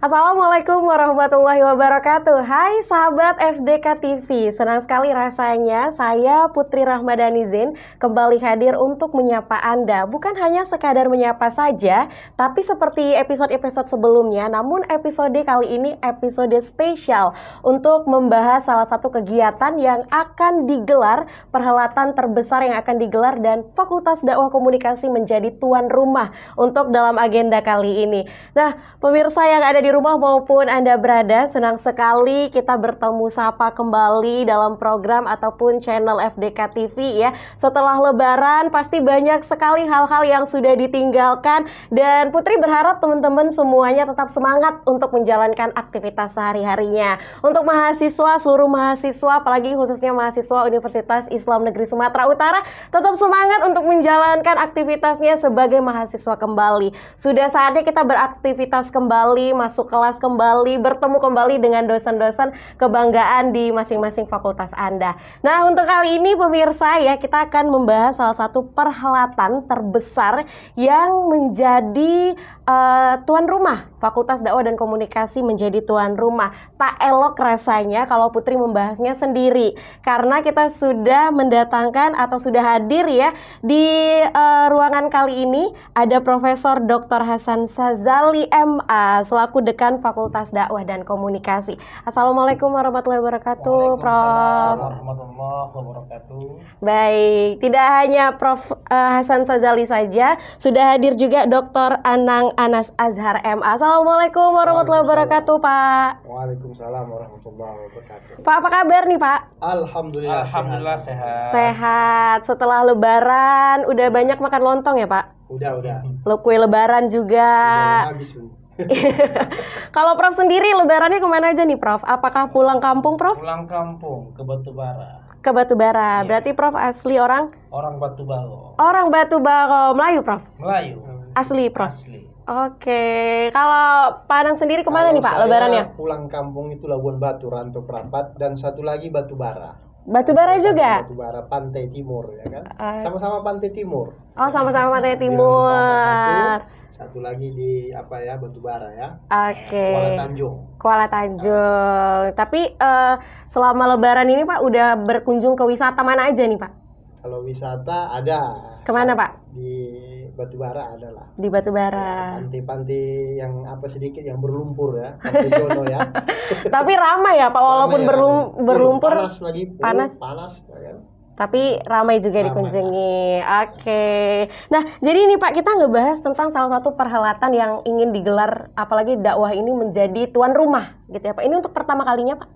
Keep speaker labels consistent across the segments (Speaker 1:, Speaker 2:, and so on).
Speaker 1: Assalamualaikum warahmatullahi wabarakatuh. Hai sahabat FDK TV, senang sekali rasanya saya Putri Rahmadani Zain kembali hadir untuk menyapa Anda. Bukan hanya sekadar menyapa saja, tapi seperti episode-episode sebelumnya, namun episode kali ini episode spesial untuk membahas salah satu kegiatan yang akan digelar, perhelatan terbesar yang akan digelar dan Fakultas Dakwah Komunikasi menjadi tuan rumah untuk dalam agenda kali ini. Nah, pemirsa yang ada di rumah maupun Anda berada, senang sekali kita bertemu sapa kembali dalam program ataupun channel FDK TV ya. Setelah Lebaran pasti banyak sekali hal-hal yang sudah ditinggalkan dan Putri berharap teman-teman semuanya tetap semangat untuk menjalankan aktivitas sehari-harinya. Untuk mahasiswa, seluruh mahasiswa, apalagi khususnya mahasiswa Universitas Islam Negeri Sumatera Utara, tetap semangat untuk menjalankan aktivitasnya sebagai mahasiswa kembali. Sudah saatnya kita beraktivitas kembali, masuk kelas kembali, bertemu kembali dengan dosen-dosen kebanggaan di masing-masing fakultas Anda. Nah, untuk kali ini pemirsa ya, kita akan membahas salah satu perhelatan terbesar yang menjadi tuan rumah. Fakultas Dakwah dan Komunikasi menjadi tuan rumah. Tak elok rasanya kalau Putri membahasnya sendiri, karena kita sudah mendatangkan atau sudah hadir ya di ruangan kali ini ada Profesor Dr. Hasan Sazali MA selaku Dekan Fakultas Dakwah dan Komunikasi. Assalamualaikum warahmatullahi wabarakatuh, Prof.
Speaker 2: Warahmatullahi wabarakatuh.
Speaker 1: Baik, tidak hanya Prof. Hasan Sazali saja, sudah hadir juga Dr. Anang Anas Azhar MA. Assalamualaikum warahmatullahi wabarakatuh, Pak.
Speaker 3: Waalaikumsalam warahmatullahi wabarakatuh.
Speaker 1: Pak, apa kabar nih, Pak?
Speaker 3: Alhamdulillah
Speaker 2: sehat.
Speaker 1: Sehat. Setelah Lebaran, udah banyak makan lontong ya, Pak?
Speaker 3: Udah.
Speaker 1: Kue Lebaran juga.
Speaker 3: Udah habis, Bu.
Speaker 1: Kalau Prof sendiri Lebarannya kemana aja nih, Prof? Apakah pulang kampung, Prof?
Speaker 2: Pulang kampung ke Batubara.
Speaker 1: Ke Batubara.
Speaker 2: Iya.
Speaker 1: Berarti Prof asli orang?
Speaker 2: Orang Batubara.
Speaker 1: Orang Batubara. Melayu, Prof?
Speaker 2: Melayu.
Speaker 1: Asli, Prof?
Speaker 2: Asli.
Speaker 1: Oke. Kalau Padang sendiri kemana nih, Pak,
Speaker 3: Kalau saya
Speaker 1: Lebarannya?
Speaker 3: pulang kampung itu Labuan Batu, Rantau Perapat, dan satu lagi Batubara.
Speaker 1: Batubara juga?
Speaker 3: Batubara, Pantai Timur ya kan? Sama-sama Pantai Timur.
Speaker 1: Oh, sama-sama Pantai
Speaker 3: Bilang
Speaker 1: Timur.
Speaker 3: pertama satu lagi di Batubara ya.
Speaker 1: Oke.
Speaker 3: Kuala Tanjung.
Speaker 1: Kuala Tanjung. Tapi selama Lebaran ini, Pak, udah berkunjung ke wisata mana aja nih, Pak?
Speaker 3: Kalau wisata ada.
Speaker 1: Kemana, Pak?
Speaker 3: Di Batubara adalah.
Speaker 1: Di Batubara.
Speaker 3: Pantai-pantai yang sedikit yang berlumpur ya, Pantai Jono ya.
Speaker 1: Tapi ramai ya, Pak, walaupun
Speaker 3: Ramai ya,
Speaker 1: berlumpur.
Speaker 3: panas lagi,
Speaker 1: panas.
Speaker 3: ya kan?
Speaker 1: Tapi ramai juga
Speaker 3: Ramai.
Speaker 1: dikunjungi. Oke. Nah, jadi ini Pak, kita ngebahas tentang salah satu perhelatan yang ingin digelar, apalagi dakwah ini menjadi tuan rumah, gitu ya Pak. Ini untuk pertama kalinya, Pak?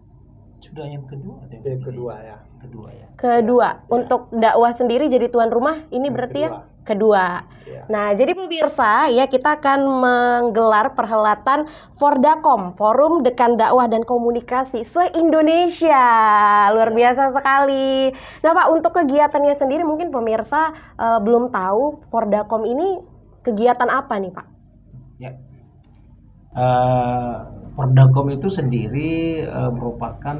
Speaker 2: Sudah yang kedua atau
Speaker 3: Yang kedua ya.
Speaker 2: Kedua ya.
Speaker 1: Kedua.
Speaker 3: Ya.
Speaker 1: Untuk dakwah sendiri jadi tuan rumah, ini
Speaker 3: Yang
Speaker 1: berarti
Speaker 3: kedua.
Speaker 1: ya? Kedua.
Speaker 3: Ya.
Speaker 1: Nah, jadi pemirsa ya, kita akan menggelar perhelatan Fordakom, Forum Dekan Dakwah dan Komunikasi se-Indonesia. Luar biasa sekali. Nah, Pak, untuk kegiatannya sendiri mungkin pemirsa belum tahu Fordakom ini kegiatan apa nih, Pak?
Speaker 2: Ya. Pordakom itu sendiri merupakan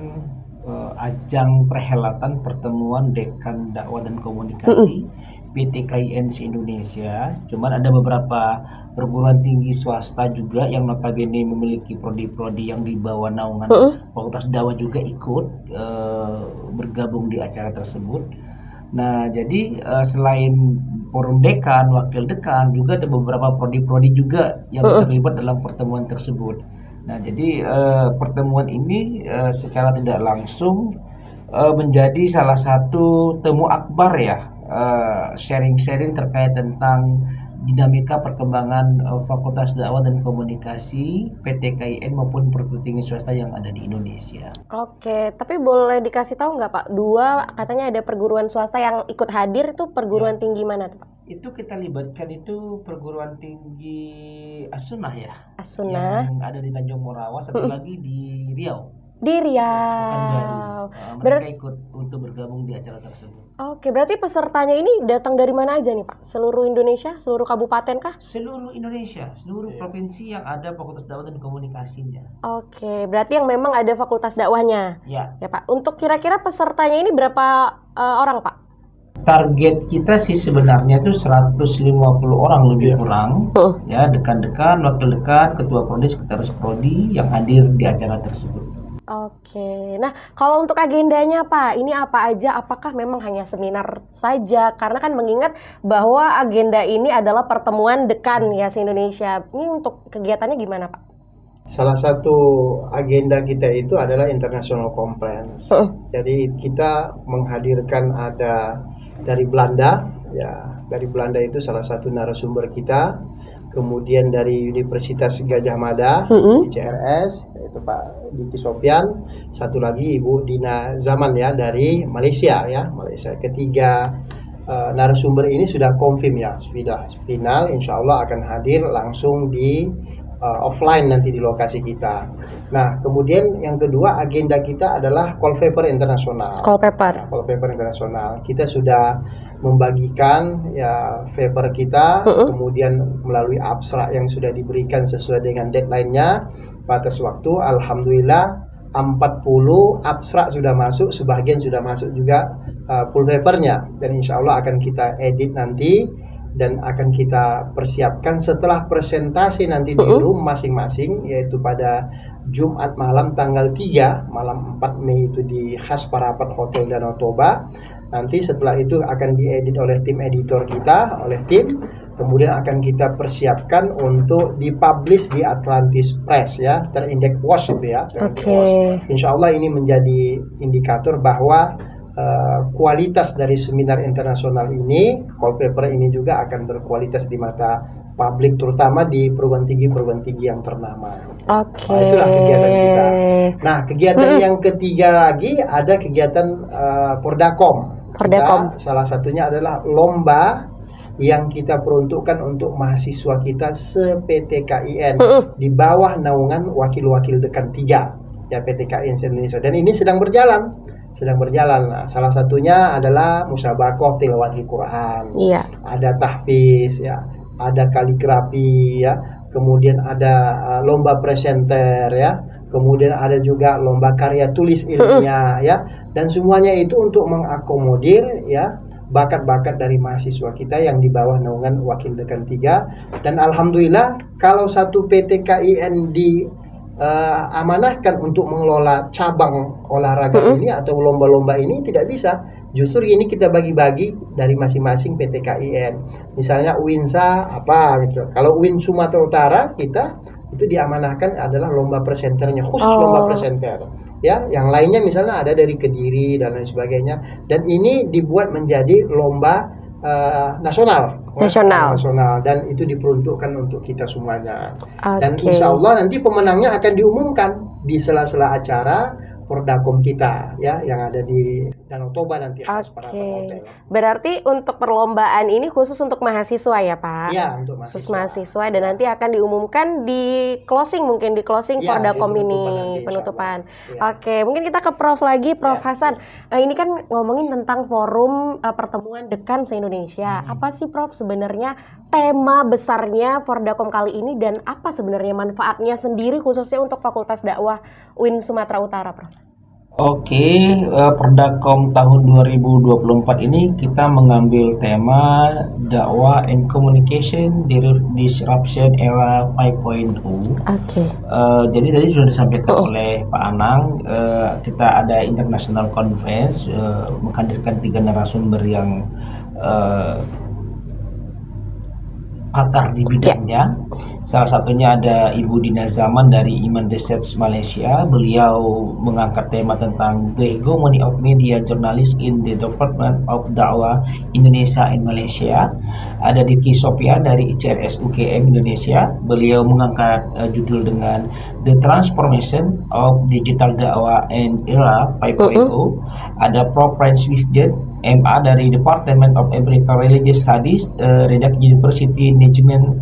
Speaker 2: ajang perhelatan pertemuan Dekan Dakwah dan Komunikasi PTKIN Indonesia. Cuman ada beberapa perguruan tinggi swasta juga yang notabene memiliki prodi-prodi yang di bawah naungan Fakultas Dakwah juga ikut bergabung di acara tersebut. Nah, jadi selain forum dekan, wakil dekan, juga ada beberapa prodi-prodi juga yang terlibat dalam pertemuan tersebut. Nah, jadi pertemuan ini secara tidak langsung menjadi salah satu temu akbar ya, sharing-sharing terkait tentang dinamika perkembangan Fakultas Dakwah dan Komunikasi PTKIN maupun perguruan tinggi swasta yang ada di Indonesia.
Speaker 1: Oke, tapi boleh dikasih tahu nggak, Pak? Katanya ada perguruan swasta yang ikut hadir, itu perguruan tinggi mana tuh, Pak?
Speaker 2: Itu kita libatkan itu perguruan tinggi As-Sunnah ya.
Speaker 1: As-Sunnah.
Speaker 2: Yang ada di Tanjung Morawa, satu lagi di Riau.
Speaker 1: Di
Speaker 2: Pekanbaru.
Speaker 1: Riau.
Speaker 2: Mereka ikut untuk bergabung di acara tersebut.
Speaker 1: Oke, berarti pesertanya ini datang dari mana aja nih, Pak? Seluruh Indonesia, seluruh kabupaten kah?
Speaker 2: Seluruh Indonesia, seluruh provinsi yang ada Fakultas Dakwah dan Komunikasinya.
Speaker 1: Oke, berarti yang memang ada fakultas dakwahnya.
Speaker 2: Ya,
Speaker 1: Ya, Pak. Untuk kira-kira pesertanya ini berapa orang, Pak?
Speaker 2: Target kita sih sebenarnya itu 150 orang lebih kurang, ya, dekan-dekan, wakil dekan, ketua prodi, sekretaris prodi yang hadir di acara tersebut.
Speaker 1: Oke, nah kalau untuk agendanya Pak, ini apa aja? Apakah memang hanya seminar saja? Karena kan mengingat bahwa agenda ini adalah pertemuan dekan ya se-Indonesia. Ini untuk kegiatannya gimana Pak?
Speaker 3: Salah satu agenda kita itu adalah International Conference. Jadi kita menghadirkan ada dari Belanda, ya, dari Belanda itu salah satu narasumber kita. Kemudian dari Universitas Gajah Mada, ICRS, yaitu Pak Diki Sopian. Satu lagi Ibu Dina Zaman ya dari Malaysia ya, Malaysia. Ketiga narasumber ini sudah confirm ya, sudah final. Insya Allah akan hadir langsung di offline nanti di lokasi kita. Nah, kemudian yang kedua agenda kita adalah Call Paper Internasional.
Speaker 1: Call paper.
Speaker 3: Call Paper Internasional. Kita sudah membagikan ya paper kita, kemudian melalui abstrak yang sudah diberikan sesuai dengan deadline-nya, batas waktu. Alhamdulillah 40 abstrak sudah masuk, sebagian sudah masuk juga full papernya, dan insya Allah akan kita edit nanti dan akan kita persiapkan setelah presentasi nanti di room masing-masing, yaitu pada Jumat malam tanggal 3 malam 4 Mei itu di Khas Parapat Hotel Danau Toba. Nanti setelah itu akan diedit oleh tim editor kita, oleh tim, kemudian akan kita persiapkan untuk dipublish di Atlantis Press ya, terindeks WASH itu ya. Insya Allah ini menjadi indikator bahwa kualitas dari seminar internasional ini, call paper ini juga akan berkualitas di mata publik, terutama di perguruan tinggi yang ternama. Nah, itulah kegiatan kita. Nah, kegiatan yang ketiga lagi ada kegiatan Pordakom. Kita, salah satunya adalah lomba yang kita peruntukkan untuk mahasiswa kita se-PTKIN di bawah naungan wakil-wakil dekan 3 ya PTKIN Indonesia, dan ini sedang berjalan. Nah, salah satunya adalah musabakoh tilawatil Quran, ada tahfiz ya, ada kaligrafi ya, kemudian ada lomba presenter ya, kemudian ada juga lomba karya tulis ilmiah ya, dan semuanya itu untuk mengakomodir ya bakat-bakat dari mahasiswa kita yang di bawah naungan wakil dekan 3. Dan alhamdulillah kalau satu PTKIN di amanahkan untuk mengelola cabang olahraga ini atau lomba-lomba ini, tidak bisa. Justru ini kita bagi-bagi dari masing-masing PTKIN. Misalnya Winsa apa gitu. Kalau Win Sumatera Utara kita itu diamanahkan adalah lomba presenternya, khusus lomba presenter. Ya, yang lainnya misalnya ada dari Kediri dan lain sebagainya. Dan ini dibuat menjadi lomba nasional, dan itu diperuntukkan untuk kita semuanya. Dan insya Allah nanti pemenangnya akan diumumkan di sela-sela acara Pordakom kita ya, yang ada di Danau Toba nanti.
Speaker 1: Berarti untuk perlombaan ini khusus untuk mahasiswa ya Pak?
Speaker 3: Ya, untuk mahasiswa.
Speaker 1: Khusus mahasiswa, dan nanti akan diumumkan di closing, mungkin di closing ya, Pordakom ini, penutupan. Ya. Mungkin kita ke Prof lagi, Prof Hasan. Ini kan ngomongin tentang forum pertemuan dekan se-Indonesia. Apa sih Prof sebenarnya tema besarnya Pordakom kali ini, dan apa sebenarnya manfaatnya sendiri khususnya untuk Fakultas Dakwah UIN Sumatera Utara, Prof?
Speaker 2: Pordakom tahun 2024 ini kita mengambil tema dakwah and communication disruption era 5.0. Jadi tadi sudah disampaikan oleh Pak Anang, kita ada international conference, menghadirkan 3 narasumber yang pakar di bidangnya. Salah satunya ada Ibu Dina Zaman dari Iman Research Malaysia. Beliau mengangkat tema tentang the hegemony of media journalists in the development of dakwah Indonesia in Malaysia. Ada Diki Sopian dari ICRS UGM Indonesia. Beliau mengangkat judul dengan The Transformation of Digital Dakwah and Era 5.0. Ada Prof. Franz Wisjen, MA dari Department of American Religious Studies, Redak University Nijmegen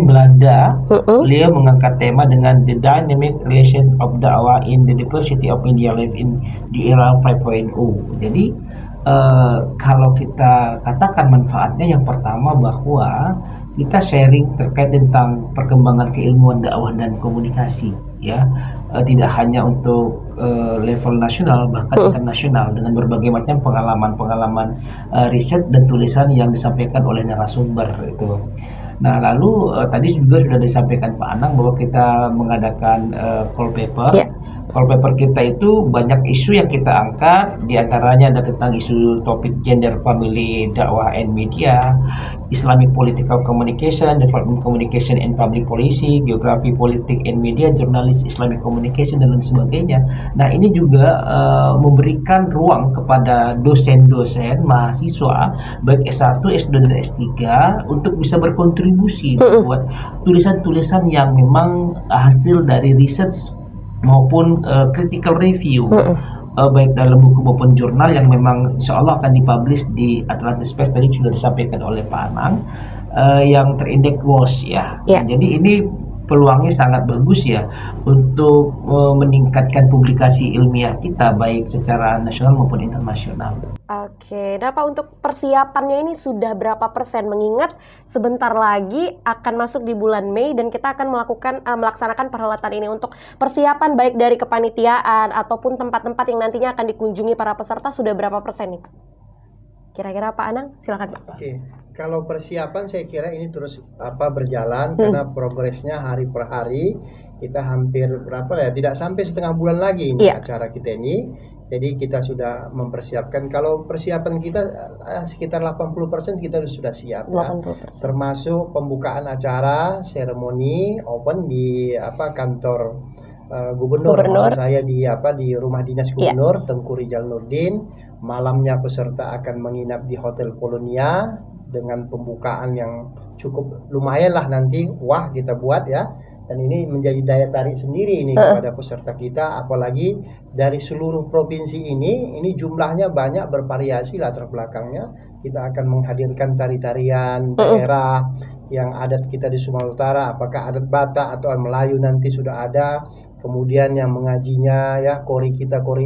Speaker 2: Belanda. Beliau mengangkat tema dengan The Dynamic Relation of Dakwah in the Diversity of Media Life in the Era 5.0. Jadi kalau kita katakan manfaatnya, yang pertama bahwa kita sharing terkait tentang perkembangan keilmuan dakwah dan komunikasi, ya. Tidak hanya untuk level nasional, bahkan internasional, dengan berbagai macam pengalaman-pengalaman riset dan tulisan yang disampaikan oleh narasumber itu. Nah, lalu tadi juga sudah disampaikan Pak Anang bahwa kita mengadakan call paper.
Speaker 1: Ya.
Speaker 2: Call paper kita itu banyak isu yang kita angkat, diantaranya ada tentang isu topik gender, family, dakwah and media, Islamic political communication, development communication and public policy, geografi politik and media, jurnalis Islamic communication, dan lain sebagainya. Nah, ini juga memberikan ruang kepada dosen-dosen, mahasiswa, baik S1, S2, dan S3 untuk bisa berkontribusi membuat tulisan-tulisan yang memang hasil dari research maupun critical review, baik dalam buku maupun jurnal yang memang insya Allah akan dipublish di Atlantis Press. Tadi sudah disampaikan oleh Pak Anang, yang terindeks WOS ya.
Speaker 1: Ya.
Speaker 2: Jadi ini peluangnya sangat bagus ya untuk meningkatkan publikasi ilmiah kita baik secara nasional maupun internasional.
Speaker 1: Oke, nah Pak, untuk persiapannya ini sudah berapa persen? Mengingat sebentar lagi akan masuk di bulan Mei dan kita akan melaksanakan perhelatan ini. Untuk persiapan baik dari kepanitiaan ataupun tempat-tempat yang nantinya akan dikunjungi para peserta, sudah berapa persen nih Pak? Kira-kira Pak Anang, silakan Pak.
Speaker 3: Oke, kalau persiapan saya kira ini terus berjalan karena progresnya hari per hari. Kita hampir tidak sampai setengah bulan lagi ini acara kita ini. Jadi kita sudah mempersiapkan. Kalau persiapan kita sekitar 80% kita sudah siap
Speaker 1: 80%.
Speaker 3: Ya. Termasuk pembukaan acara seremoni open di kantor gubernur. Maksud saya di rumah dinas gubernur Tengku Rijal Nurdin. Malamnya peserta akan menginap di Hotel Polonia dengan pembukaan yang cukup lumayan lah nanti. Wah, kita buat ya. Dan ini menjadi daya tarik sendiri ini kepada peserta kita, apalagi dari seluruh provinsi ini jumlahnya banyak, bervariasi latar belakangnya. Kita akan menghadirkan tari-tarian daerah yang adat kita di Sumatera Utara, apakah adat Batak atau Melayu nanti sudah ada. Kemudian yang mengajinya ya, kori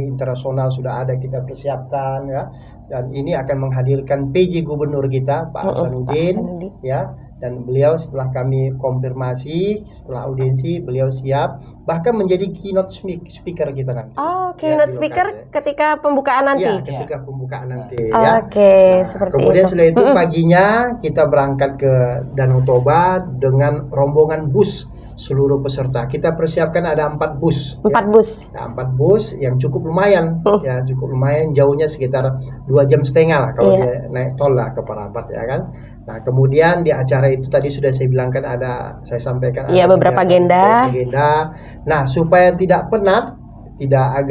Speaker 3: internasional sudah ada, kita persiapkan ya. Dan ini akan menghadirkan PJ Gubernur kita Pak Hasanuddin ya. Dan beliau setelah kami konfirmasi, setelah audiensi, beliau siap bahkan menjadi keynote speaker kita nanti.
Speaker 1: Oh, keynote speaker ketika pembukaan nanti?
Speaker 3: Ya, ketika pembukaan nanti.
Speaker 1: Oke, seperti
Speaker 3: kemudian
Speaker 1: itu.
Speaker 3: Setelah itu paginya kita berangkat ke Danau Toba dengan rombongan bus seluruh peserta. Kita persiapkan ada 4 bus.
Speaker 1: 4 bus.
Speaker 3: Nah, 4 bus yang cukup lumayan. Ya, cukup lumayan, jauhnya sekitar 2,5 jam lah kalau dia naik tol lah ke Parapat ya kan. Nah, kemudian di acara itu tadi sudah saya bilangkan saya sampaikan ada
Speaker 1: beberapa agenda.
Speaker 3: Nah, supaya tidak penat, tidak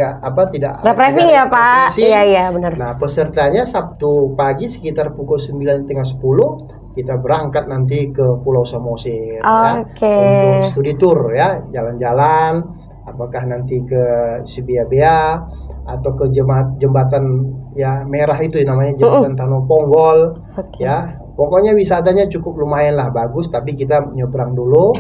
Speaker 1: refreshing ya Pak. Iya benar.
Speaker 3: Nah, pesertanya Sabtu pagi sekitar pukul 9:30 kita berangkat nanti ke Pulau Samosir untuk studi tour ya, jalan-jalan, apakah nanti ke Sibiabea atau ke jembatan ya merah itu namanya jembatan Tanah Ponggol ya. Pokoknya wisatanya cukup lumayan lah, bagus, tapi kita nyebrang dulu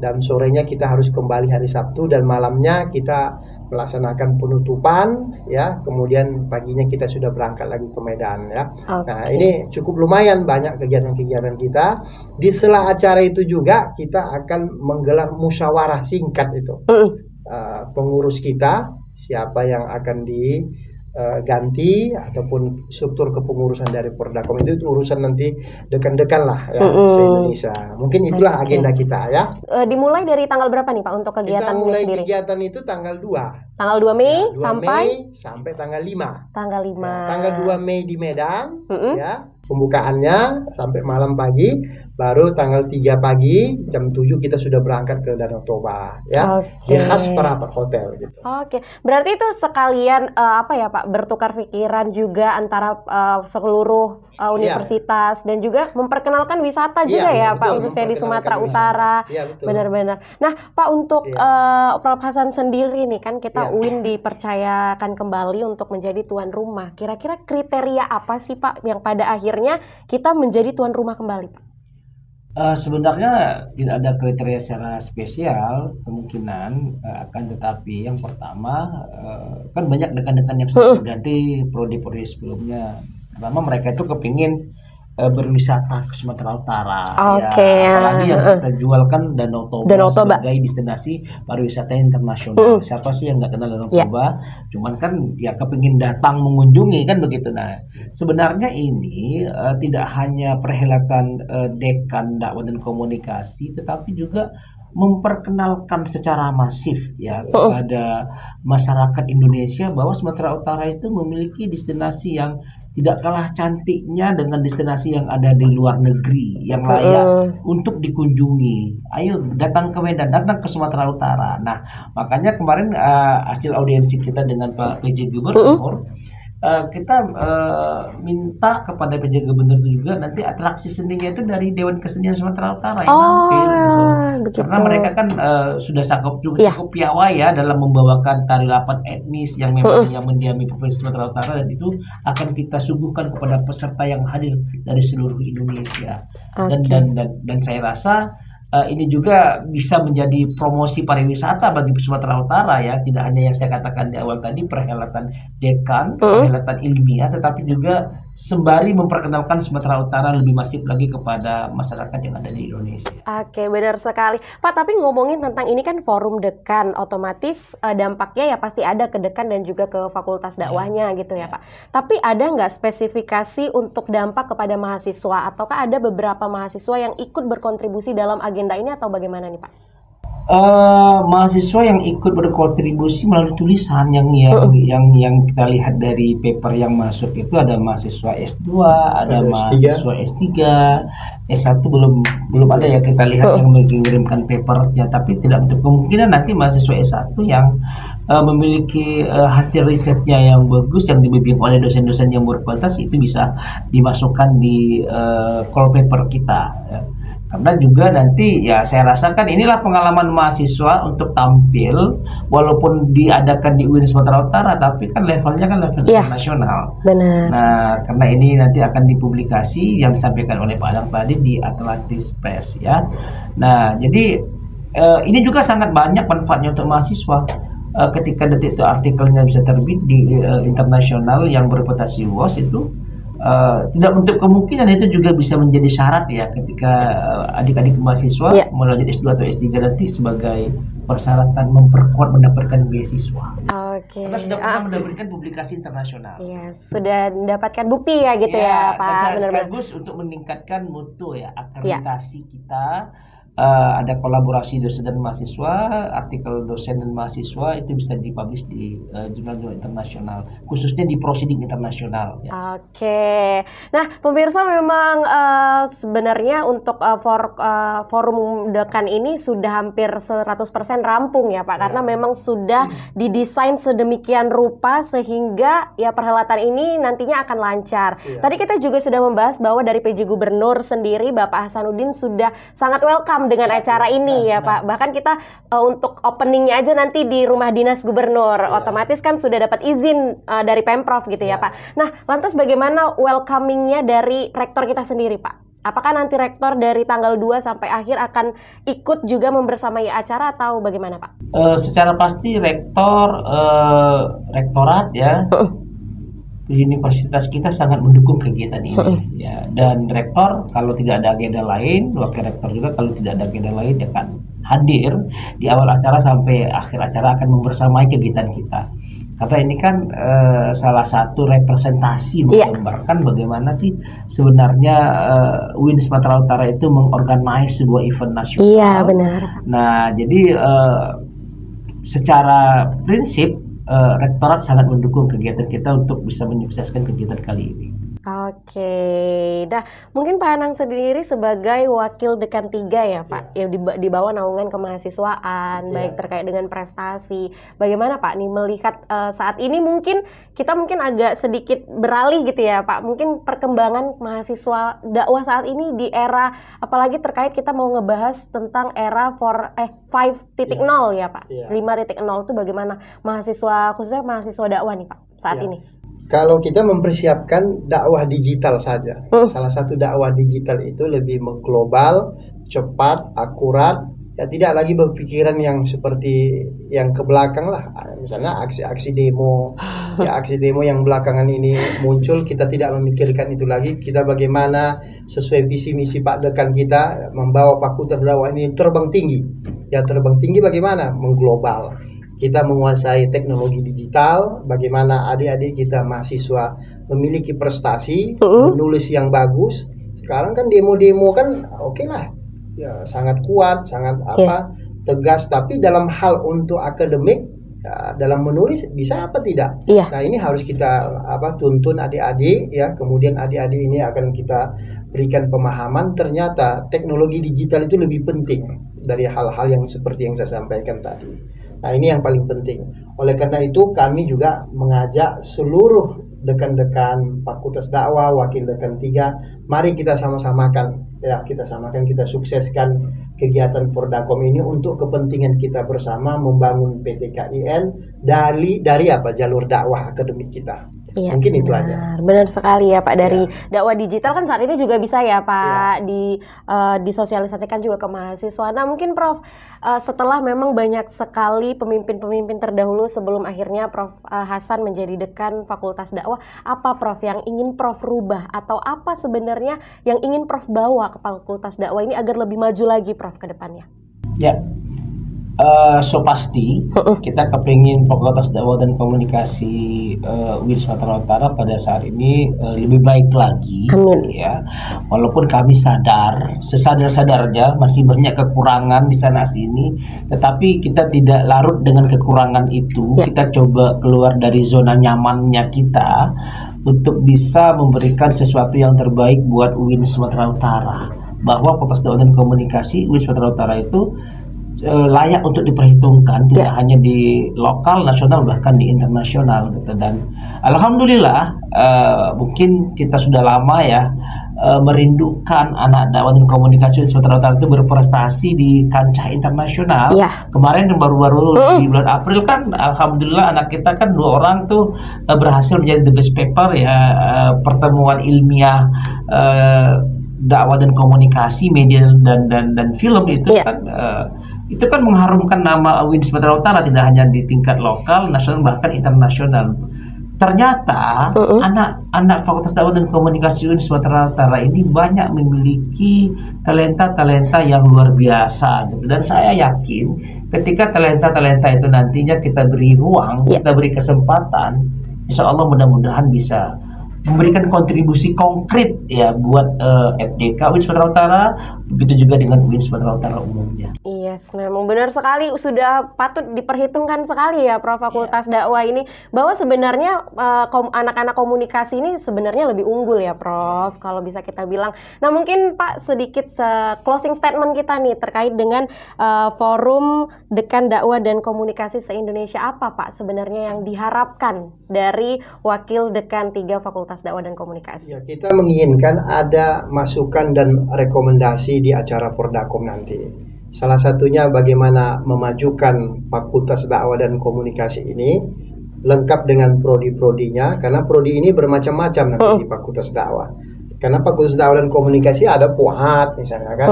Speaker 3: dan sorenya kita harus kembali hari Sabtu dan malamnya kita melaksanakan penutupan ya, kemudian paginya kita sudah berangkat lagi ke Medan ya. Nah, ini cukup lumayan banyak kegiatan-kegiatan kita. Di sela acara itu juga kita akan menggelar musyawarah singkat itu. Pengurus kita siapa yang akan ganti ataupun struktur kepengurusan dari Pordakom itu urusan nanti dekan-dekan lah ya se-Indonesia. Mungkin itulah agenda kita ya.
Speaker 1: Dimulai dari tanggal berapa nih Pak untuk kegiatan
Speaker 3: kita mulai
Speaker 1: sendiri?
Speaker 3: Kegiatan itu tanggal 2.
Speaker 1: Tanggal 2 Mei
Speaker 3: ya, 2
Speaker 1: sampai
Speaker 3: Mei sampai tanggal 5.
Speaker 1: Tanggal 5.
Speaker 3: Ya, tanggal 2 Mei di Medan ya. Pembukaannya sampai malam pagi, baru tanggal 3 pagi jam 7 kita sudah berangkat ke Danau Toba ya. Di khas Parapat Hotel gitu.
Speaker 1: Berarti itu sekalian Pak, bertukar pikiran juga antara seluruh universitas dan juga memperkenalkan wisata juga ya Pak, khususnya di Sumatera Utara. Benar-benar. Nah Pak, untuk Prof Hasan sendiri nih kan kita UIN dipercayakan kembali untuk menjadi tuan rumah. Kira-kira kriteria apa sih Pak yang pada akhirnya kita menjadi tuan rumah kembali Pak?
Speaker 2: Sebenarnya tidak ada kriteria secara spesial, kemungkinan akan, tetapi yang pertama kan banyak dekan-dekan yang sudah berganti prodi-prodi sebelumnya. Pertama mereka itu kepingin berwisata ke Sumatera Utara.
Speaker 1: Oke.
Speaker 2: Ya, apalagi yang kita jual kan Danau Toba
Speaker 1: Danau Toba.
Speaker 2: sebagai destinasi pariwisata internasional. Siapa sih yang nggak kenal Danau
Speaker 1: Ya.
Speaker 2: Toba? Cuman kan ya kepingin datang mengunjungi kan begitu. Nah, sebenarnya ini tidak hanya perhelatan Dekan Dakwah dan Komunikasi, tetapi juga memperkenalkan secara masif ya kepada masyarakat Indonesia bahwa Sumatera Utara itu memiliki destinasi yang tidak kalah cantiknya dengan destinasi yang ada di luar negeri yang layak untuk dikunjungi. Ayo datang ke Medan, datang ke Sumatera Utara. Nah, makanya kemarin hasil audiensi kita dengan Pak PJ Gubernur, kita minta kepada PJ Gubernur itu juga nanti atraksi seninya itu dari Dewan Kesenian Sumatera Utara yang tampil gitu.
Speaker 1: Begitu.
Speaker 2: Karena mereka kan sudah cukup piawai ya dalam membawakan tari lapat etnis yang memang yang mendiami Provinsi Sumatera Utara, dan itu akan kita suguhkan kepada peserta yang hadir dari seluruh Indonesia. Dan saya rasa ini juga bisa menjadi promosi pariwisata bagi Sumatera Utara ya, tidak hanya yang saya katakan di awal tadi perhelatan Dekan, perhelatan ilmiah, tetapi juga sembari memperkenalkan Sumatera Utara lebih masif lagi kepada masyarakat yang ada di Indonesia.
Speaker 1: Oke, benar sekali. Pak, tapi ngomongin tentang ini kan forum Dekan, otomatis dampaknya ya pasti ada ke Dekan dan juga ke fakultas dakwahnya gitu ya Pak. Tapi ada nggak spesifikasi untuk dampak kepada mahasiswa, ataukah ada beberapa mahasiswa yang ikut berkontribusi dalam agenda ini atau bagaimana nih Pak?
Speaker 2: Mahasiswa yang ikut berkontribusi melalui tulisan yang kita lihat dari paper yang masuk itu ada mahasiswa S2, ada mahasiswa S3, S1 belum ada ya kita lihat yang mengirimkan paper ya, tapi tidak untuk kemungkinan nanti mahasiswa S1 yang memiliki hasil risetnya yang bagus yang dibimbing oleh dosen-dosen yang berkualitas itu bisa dimasukkan di call paper kita ya. Karena juga nanti ya saya rasakan inilah pengalaman mahasiswa untuk tampil walaupun diadakan di UIN Sumatera Utara, tapi kan levelnya kan level internasional.
Speaker 1: Benar.
Speaker 2: Nah, karena ini nanti akan dipublikasi yang disampaikan oleh Pak Adang tadi di Atlantis Press ya. Nah, jadi ini juga sangat banyak manfaatnya untuk mahasiswa. Ketika detik itu artikelnya bisa terbit di internasional yang bereputasi luas itu, tidak untuk kemungkinan itu juga bisa menjadi syarat ya ketika adik-adik mahasiswa melanjut S2 atau S3 nanti sebagai persyaratan memperkuat mendapatkan beasiswa.
Speaker 1: Oke.
Speaker 2: Karena sudah pernah mendapatkan publikasi internasional.
Speaker 1: Iya, sudah mendapatkan bukti ya gitu ya Pak.
Speaker 2: Dan sekaligus untuk meningkatkan mutu ya akreditasi kita. Ada kolaborasi dosen dan mahasiswa, artikel dosen dan mahasiswa itu bisa dipublish di jurnal-jurnal internasional, khususnya di proceeding internasional. Ya.
Speaker 1: Oke, nah pemirsa memang sebenarnya untuk forum Dekan ini sudah hampir 100% rampung ya Pak, karena memang sudah didesain sedemikian rupa sehingga ya perhelatan ini nantinya akan lancar. Tadi kita juga sudah membahas bahwa dari PJ Gubernur sendiri Bapak Hasanuddin sudah sangat welcome dengan acara ini ya Pak. Bahkan kita untuk openingnya aja nanti di rumah dinas gubernur, otomatis kan sudah dapat izin dari Pemprov gitu ya Pak. Nah, lantas bagaimana welcomingnya dari rektor kita sendiri Pak? Apakah nanti rektor dari tanggal 2 sampai akhir akan ikut juga membersamai acara atau bagaimana Pak?
Speaker 2: Secara pasti rektorat ya universitas kita sangat mendukung kegiatan ini ya, dan rektor kalau tidak ada agenda lain, wakil rektor juga kalau tidak ada agenda lain dia akan hadir di awal acara sampai akhir acara akan membersamai kegiatan kita, karena ini kan salah satu representasi menggambarkan bagaimana sih sebenarnya UIN Sumatera Utara itu mengorganize sebuah event nasional.
Speaker 1: Iya benar.
Speaker 2: Nah jadi secara prinsip rektorat sangat mendukung kegiatan kita untuk bisa menyukseskan kegiatan kali ini.
Speaker 1: Oke, nah mungkin Pak Anang sendiri sebagai wakil Dekan 3 ya Pak, ya di bawah naungan kemahasiswaan, baik terkait dengan prestasi. Bagaimana Pak nih melihat saat ini mungkin kita agak sedikit beralih gitu ya Pak, mungkin perkembangan mahasiswa dakwah saat ini di era, apalagi terkait kita mau ngebahas tentang era 5.0 ya Pak, 5.0 itu bagaimana mahasiswa, khususnya mahasiswa dakwah nih Pak saat ini?
Speaker 3: Kalau kita mempersiapkan dakwah digital saja, salah satu dakwah digital itu lebih mengglobal, cepat, akurat, ya tidak lagi berpikiran yang seperti yang ke belakang lah, misalnya aksi-aksi demo, ya aksi demo yang belakangan ini muncul, kita tidak memikirkan itu lagi. Kita bagaimana sesuai visi misi Pak Dekan kita membawa Fakultas Dakwah ini terbang tinggi. Ya terbang tinggi bagaimana? Mengglobal. Kita menguasai teknologi digital, bagaimana adik-adik kita mahasiswa memiliki prestasi, menulis yang bagus. Sekarang kan demo-demo kan oke lah, ya sangat kuat, sangat tegas. Tapi dalam hal untuk akademik, ya, dalam menulis bisa apa tidak? Nah ini harus kita tuntun adik-adik ya. Kemudian adik-adik ini akan kita berikan pemahaman. Ternyata teknologi digital itu lebih penting dari hal-hal yang seperti yang saya sampaikan tadi. Nah ini yang paling penting. Oleh karena itu kami juga mengajak seluruh dekan-dekan Fakultas Dakwah, wakil dekan 3, mari kita sama-samakan ya, kita sukseskan kegiatan Pordakom ini untuk kepentingan kita bersama membangun PTKIN dari jalur dakwah akademik kita.
Speaker 1: Iya,
Speaker 3: mungkin itu aja.
Speaker 1: Benar sekali ya Pak. Dari dakwah digital kan saat ini juga bisa ya Pak disosialisasikan juga ke mahasiswa. Nah mungkin Prof, setelah memang banyak sekali pemimpin-pemimpin terdahulu sebelum akhirnya Prof Hasan menjadi dekan Fakultas Dakwah, apa Prof yang ingin Prof rubah atau apa sebenarnya yang ingin Prof bawa ke Fakultas Dakwah ini agar lebih maju lagi Prof ke depannya?
Speaker 2: Ya, pasti kita kepingin Fakultas Dakwah dan Komunikasi UIN Sumatera Utara pada saat ini lebih baik lagi.
Speaker 1: Amin.
Speaker 2: Ya, walaupun kami sesadar-sadarnya masih banyak kekurangan di sana sini, tetapi kita tidak larut dengan kekurangan itu. Kita coba keluar dari zona nyamannya kita untuk bisa memberikan sesuatu yang terbaik buat UIN Sumatera Utara. Bahwa Fakultas Dakwah dan Komunikasi UIN Sumatera Utara itu layak untuk diperhitungkan, tidak hanya di lokal, nasional, bahkan di internasional gitu. Dan alhamdulillah mungkin kita sudah lama ya merindukan anak dakwah dan komunikasi Sumatera Utara itu berprestasi di kancah internasional. Kemarin baru-baru di bulan April kan alhamdulillah anak kita kan 2 orang tuh berhasil menjadi the best paper ya, pertemuan ilmiah dakwah dan komunikasi, media dan film itu itu kan mengharumkan nama UIN Sumatera Utara tidak hanya di tingkat lokal, nasional, bahkan internasional. Ternyata anak Fakultas Dakwah dan Komunikasi UIN Sumatera Utara ini banyak memiliki talenta-talenta yang luar biasa gitu. Dan saya yakin ketika talenta-talenta itu nantinya kita beri ruang, kita beri kesempatan, insya Allah mudah-mudahan bisa memberikan kontribusi konkret ya buat FDK UIN Sumatera Utara, begitu juga dengan UIN Sumatera Utara umumnya.
Speaker 1: Yes, memang benar sekali, sudah patut diperhitungkan sekali ya Prof Fakultas Dakwah ini, bahwa sebenarnya anak-anak komunikasi ini sebenarnya lebih unggul ya Prof, kalau bisa kita bilang. Nah mungkin Pak sedikit closing statement kita nih terkait dengan forum Dekan Dakwah dan Komunikasi se-Indonesia, apa Pak sebenarnya yang diharapkan dari wakil Dekan 3 Fakultas Dakwah dan Komunikasi?
Speaker 3: Ya, kita menginginkan ada masukan dan rekomendasi di acara Pordakom nanti. Salah satunya bagaimana memajukan Fakultas Dakwah dan Komunikasi ini lengkap dengan prodi-prodinya, karena prodi ini bermacam-macam nanti di Fakultas Dakwah. Karena Fakultas Dakwah dan Komunikasi ada POHAT misalnya kan,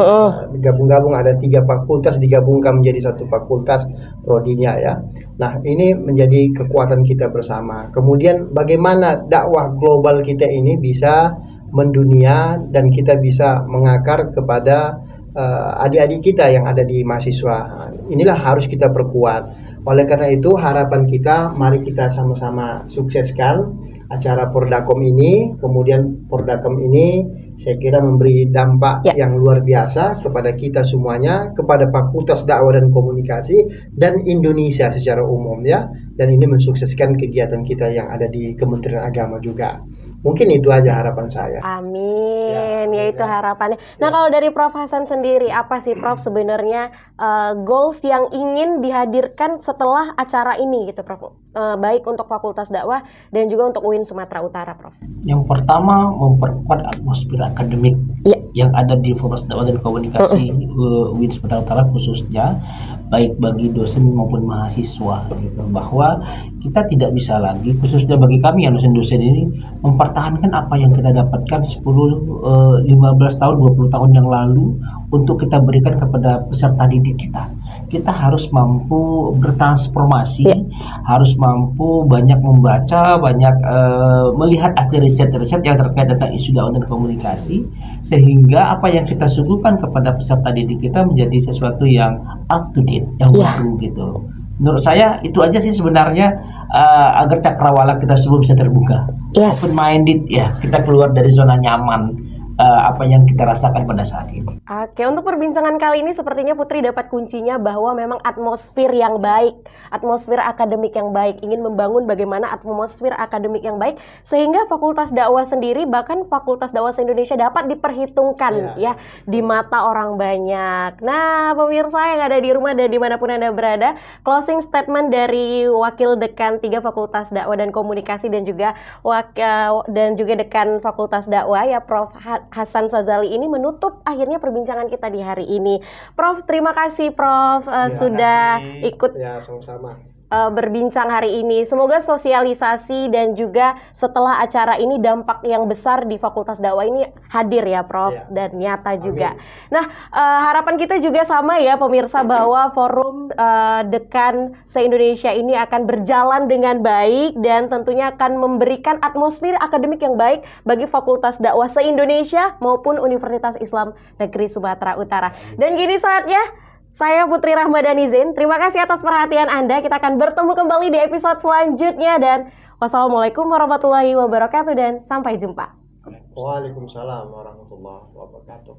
Speaker 3: gabung-gabung ada 3 fakultas digabungkan menjadi 1 fakultas prodinya ya. Nah ini menjadi kekuatan kita bersama. Kemudian bagaimana dakwah global kita ini bisa mendunia dan kita bisa mengakar kepada adik-adik kita yang ada di mahasiswa. Inilah harus kita perkuat. Oleh karena itu harapan kita, mari kita sama-sama sukseskan acara Pordakom ini. Kemudian Pordakom ini saya kira memberi dampak yang luar biasa kepada kita semuanya, kepada Fakultas Dakwah dan Komunikasi dan Indonesia secara umum ya. Dan ini mensukseskan kegiatan kita yang ada di Kementerian Agama juga. Mungkin itu aja harapan saya.
Speaker 1: Amin, ya itu harapannya. Nah kalau dari Prof Hasan sendiri, apa sih Prof sebenarnya goals yang ingin dihadirkan setelah acara ini gitu Prof? Baik untuk Fakultas Dakwah dan juga untuk UIN Sumatera Utara Prof.
Speaker 2: Yang pertama memperkuat atmosfer akademik yang ada di Fakultas Dakwah dan Komunikasi UIN Sumatera Utara khususnya, baik bagi dosen maupun mahasiswa gitu, bahwa kita tidak bisa lagi, khususnya bagi kami yang dosen-dosen ini, mempertahankan apa yang kita dapatkan 10, 15 tahun, 20 tahun yang lalu untuk kita berikan kepada peserta didik kita. Kita harus mampu bertransformasi, harus mampu banyak membaca, banyak melihat hasil riset-riset yang terkait tentang isu dakwah dan komunikasi, sehingga apa yang kita suguhkan kepada peserta didik kita menjadi sesuatu yang up to date, yang baru gitu. Menurut saya itu aja sih sebenarnya, agar cakrawala kita semua bisa terbuka, open minded ya, kita keluar dari zona nyaman apa yang kita rasakan pada saat ini.
Speaker 1: Oke, untuk perbincangan kali ini sepertinya Putri dapat kuncinya bahwa memang atmosfer yang baik, atmosfer akademik yang baik, ingin membangun bagaimana atmosfer akademik yang baik sehingga Fakultas Dakwah sendiri, bahkan Fakultas Dakwah se-Indonesia dapat diperhitungkan ya di mata orang banyak. Nah, pemirsa yang ada di rumah dan dimanapun Anda berada, closing statement dari Wakil Dekan 3 Fakultas Dakwah dan Komunikasi dan juga Dekan Fakultas Dakwah ya Prof. Hasan Sazali ini menutup akhirnya perbincangan kita di hari ini. Prof, terima kasih Prof sudah ikut
Speaker 3: sama-sama
Speaker 1: berbincang hari ini. Semoga sosialisasi dan juga setelah acara ini dampak yang besar di Fakultas Dakwah ini hadir ya Prof dan nyata juga. Nah, harapan kita juga sama ya pemirsa, bahwa forum Dekan se-Indonesia ini akan berjalan dengan baik dan tentunya akan memberikan atmosfer akademik yang baik bagi Fakultas Dakwah se-Indonesia maupun Universitas Islam Negeri Sumatera Utara. Dan gini saatnya, saya Putri Rahmadani Zain, terima kasih atas perhatian Anda. Kita akan bertemu kembali di episode selanjutnya dan wassalamualaikum warahmatullahi wabarakatuh dan sampai jumpa.
Speaker 3: Waalaikumsalam warahmatullahi wabarakatuh.